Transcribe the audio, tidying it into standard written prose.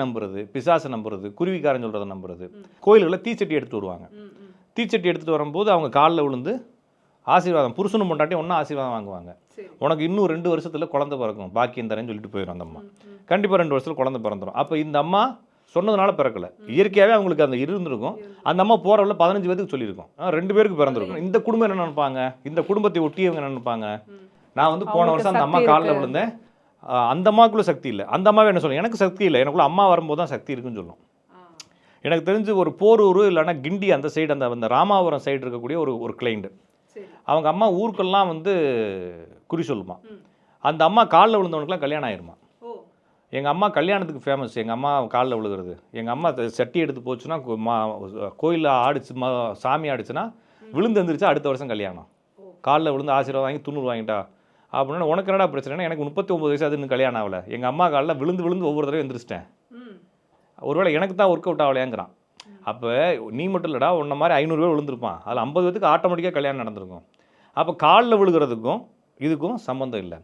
நம்புறது, பிசாசை நம்புறது, குருவிக்காரன் சொல்கிறத நம்புறது. கோயில்களில் தீச்சட்டி எடுத்துகிட்டு வருவாங்க. தீச்சட்டி எடுத்துகிட்டு வரும்போது அவங்க காலில் விழுந்து ஆசீர்வாதம், புருஷனும் பொண்டாட்டி ஒன்றா ஆசீர்வாதம் வாங்குவாங்க. உனக்கு இன்னும் 2 வருஷத்தில் குழந்தை பிறக்கும், பாக்கியம் தரேன்னு சொல்லிட்டு போயிடும் அந்த அம்மா. கண்டிப்பாக 2 வருஷத்தில் குழந்தை பிறந்துடும். அப்போ இந்த அம்மா சொன்னதுனால பிறக்கலை, இயற்கையாகவே அவங்களுக்கு அந்த இருந்திருக்கும். அந்த அம்மா போகிறவள்ள 15 பேருக்கு சொல்லியிருக்கோம், 2 பேருக்கு பிறந்திருக்கும். இந்த குடும்பம் என்ன நினைப்பாங்க, இந்த குடும்பத்தை ஒட்டியவங்க என்ன நினைப்பாங்க, நான் வந்து போன வருஷம் அந்த அம்மா காலில் விழுந்தேன், அந்த அம்மாவுக்குள்ள சக்தி இல்லை. அந்த அம்மாவே என்ன சொல்லும், எனக்கு சக்தி இல்லை, எனக்குள்ள அம்மா வரும்போது தான் சக்தி இருக்குன்னு சொல்லும். எனக்கு தெரிஞ்சு ஒரு போரூர் இல்லைன்னா கிண்டி அந்த சைடு, அந்த ராமாபுரம் சைடு இருக்கக்கூடிய ஒரு கிளைண்ட், அவங்க அம்மா ஊருக்கெல்லாம் வந்து குறி சொல்லுமா. அந்த அம்மா காலில் விழுந்தவனுக்குலாம் கல்யாணம் ஆயிருமா. எங்கள் அம்மா கல்யாணத்துக்கு ஃபேமஸ், எங்கள் அம்மா காலில் விழுகிறது. எங்கள் அம்மா சட்டி எடுத்து போச்சுன்னா கோயிலில் ஆடிச்சு, சாமி ஆடிச்சுன்னா விழுந்து எழுந்திரிச்சா அடுத்த வருஷம் கல்யாணம். காலில் விழுந்து ஆசீர்வாதம் வாங்கி துண்ணூறு வாங்கிட்டா அப்படின்னா உனக்கு என்னடா பிரச்சனைனா, எனக்கு 39 வயசு, அது இன்னும் கல்யாணம் ஆகலை. எங்கள் அம்மா காலில் விழுந்து ஒவ்வொரு தடவை எந்திரிச்சிட்டேன், ஒருவேளை எனக்கு தான் ஒர்க் அவுட் ஆகலையாங்கிறான். அப்போ நீ மட்டும் இல்லைடா, உன்ன மாதிரி 500 பேர் விழுந்திருப்பான், அதில் 50 பேருக்கு ஆட்டோமேட்டிக்காக கல்யாணம் நடந்திருக்கும். அப்போ காலில் விழுகிறதுக்கும் இதுக்கும் சம்மந்தம் இல்லை.